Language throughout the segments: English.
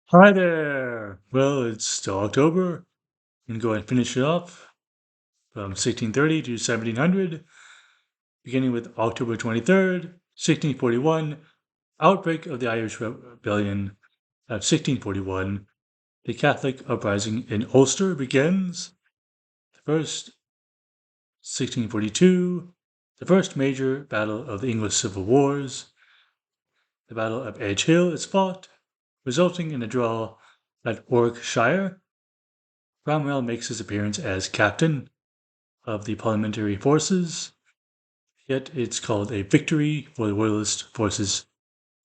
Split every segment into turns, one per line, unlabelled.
Hi there! Well, it's still October. I'm going to go ahead and finish it off from 1630 to 1700, beginning with October 23rd, 1641, outbreak of the Irish Rebellion of 1641. The Catholic uprising in Ulster begins. The first, 1642, the first major battle of the English Civil Wars. The Battle of Edge Hill is fought, resulting in a draw at Warwickshire. Cromwell makes his appearance as captain of the Parliamentary Forces, yet it's called a victory for the Royalist forces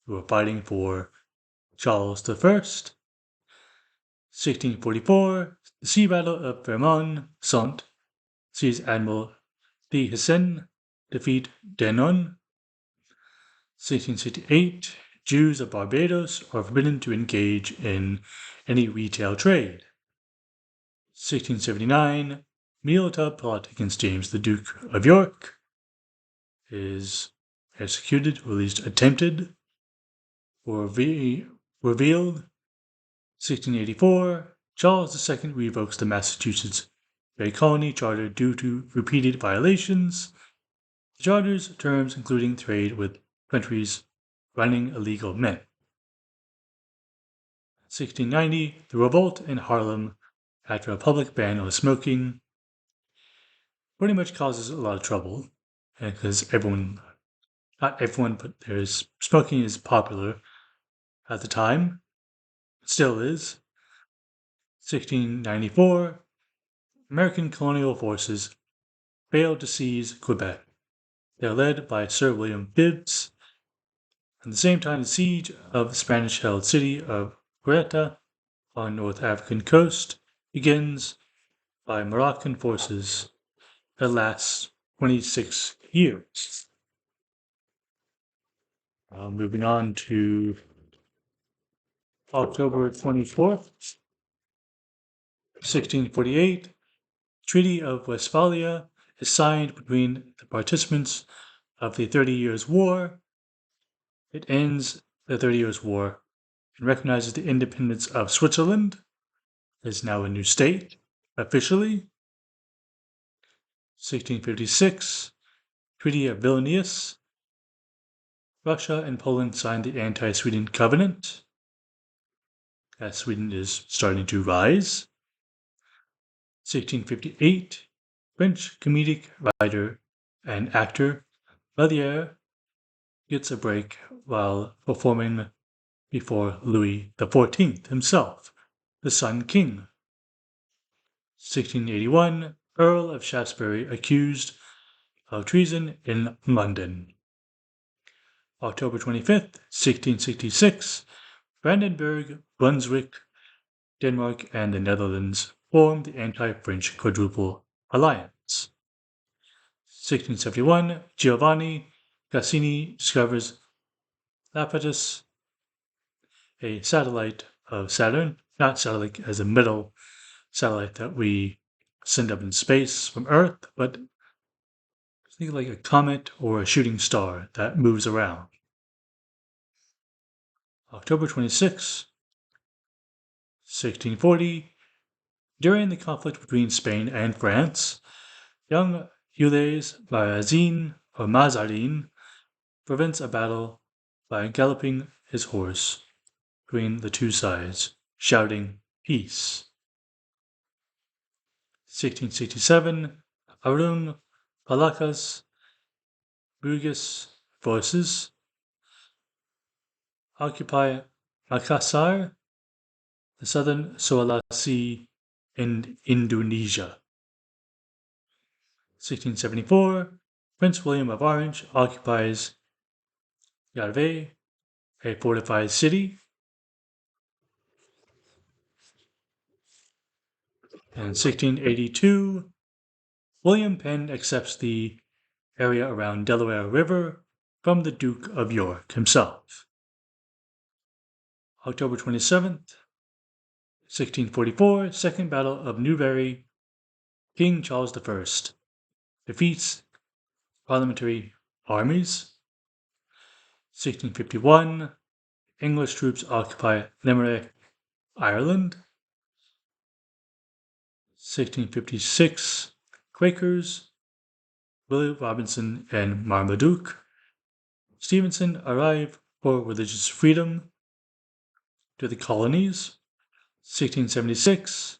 who are fighting for Charles I. 1644, the Sea Battle of Vermont sees Admiral de Hessin defeat Denon. 1668, Jews of Barbados are forbidden to engage in any retail trade. 1679, Mealtub plot against James the Duke of York is executed, or at least attempted, or revealed. 1684, Charles II revokes the Massachusetts Bay Colony Charter due to repeated violations. The charter's terms including trade with countries running illegal men. 1690, the revolt in Harlem after a public ban on smoking pretty much causes a lot of trouble because not everyone, but smoking is popular at the time. It still is. 1694, American colonial forces failed to seize Quebec. They are led by Sir William Phips. At the same time, the siege of the Spanish-held city of Greta on North African coast begins by Moroccan forces that lasts 26 years. Moving on to October 24th, 1648, Treaty of Westphalia is signed between the participants of the 30 Years' War. It ends the 30 Years' War and recognizes the independence of Switzerland. It is now a new state, officially. 1656, Treaty of Vilnius. Russia and Poland signed the Anti-Sweden Covenant, as Sweden is starting to rise. 1658, French comedic writer and actor Molière gets a break while performing before Louis XIV himself, the Sun King. 1681, Earl of Shaftesbury accused of treason in London. October 25th, 1666, Brandenburg, Brunswick, Denmark, and the Netherlands formed the anti-French Quadruple Alliance. 1671, Giovanni Cassini discovers Iapetus, a satellite of Saturn, not satellite as a middle satellite that we send up in space from Earth, but think like a comet or a shooting star that moves around. October 26, 1640, during the conflict between Spain and France, young Jules Mazarin prevents a battle by galloping his horse between the two sides, shouting peace. 1667, Arun Palaka's Bugis forces occupy Makassar, the southern Sulawesi in Indonesia. 1674, Prince William of Orange occupies Yarve, a fortified city. In 1682, William Penn accepts the area around Delaware River from the Duke of York himself. October 27th, 1644, Second Battle of Newbury, King Charles I defeats parliamentary armies. 1651, English troops occupy Limerick Ireland. 1656, Quakers, William Robinson and Marmaduke Stevenson arrive for religious freedom to the colonies. 1676,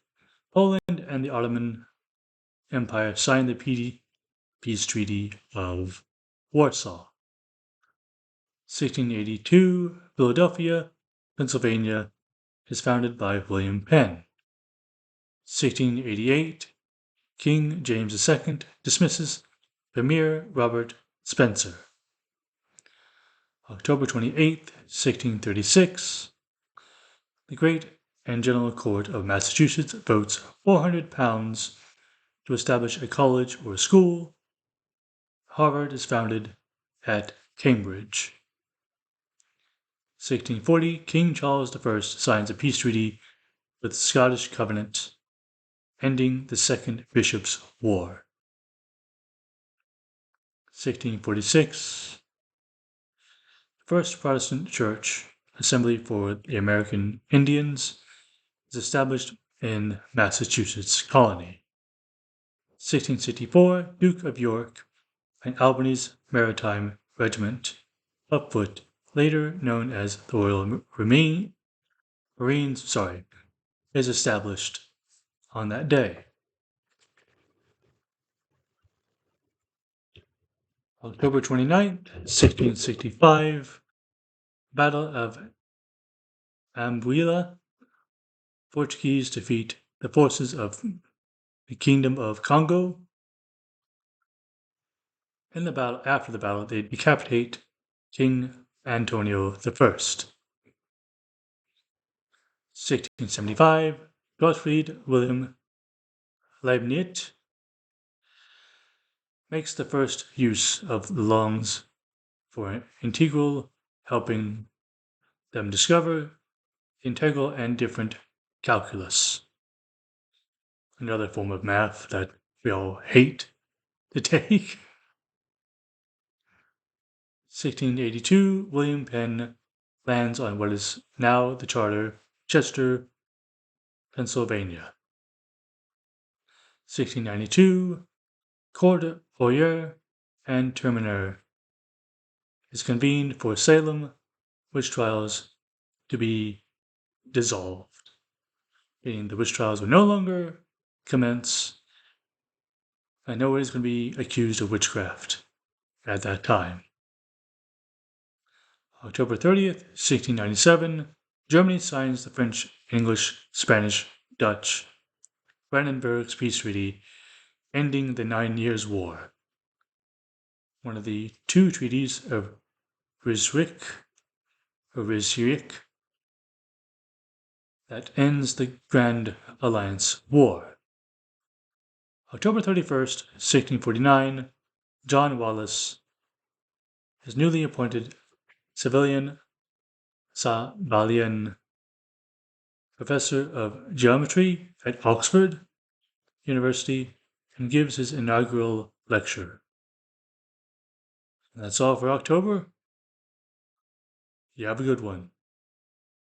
Poland and the Ottoman Empire signed the Peace Treaty of Warsaw. 1682, Philadelphia, Pennsylvania is founded by William Penn. 1688, King James II dismisses Premier Robert Spencer. October 28, 1636, the Great and General Court of Massachusetts votes £400 to establish a college or school. Harvard is founded at Cambridge. 1640, King Charles I signs a peace treaty with the Scottish Covenant, ending the Second Bishops' War. 1646, the First Protestant Church Assembly for the American Indians is established in Massachusetts Colony. 1664, Duke of York and Albany's Maritime Regiment of Foot, later known as the Royal Marines, is established on that day. October 29th, 1665, Battle of Ambuila, Portuguese defeat the forces of the Kingdom of Congo. After the battle, they decapitate King Antonio I. 1675, Gottfried Wilhelm Leibniz makes the first use of the lungs for an integral, helping them discover integral and different calculus, another form of math that we all hate to take. 1682, William Penn lands on what is now the charter, Chester, Pennsylvania. 1692, Court Oyer and Terminer is convened for Salem witch trials to be dissolved, meaning the witch trials will no longer commence, and nobody is going to be accused of witchcraft at that time. October 30th, 1697, Germany signs the French, English, Spanish, Dutch Brandenburg's Peace Treaty, ending the 9 Years' War. One of the two treaties of Ryswick that ends the Grand Alliance War. October 31st, 1649, John Wallis is newly appointed Savalian Professor of Geometry at Oxford University and gives his inaugural lecture. And that's all for October. You have a good one.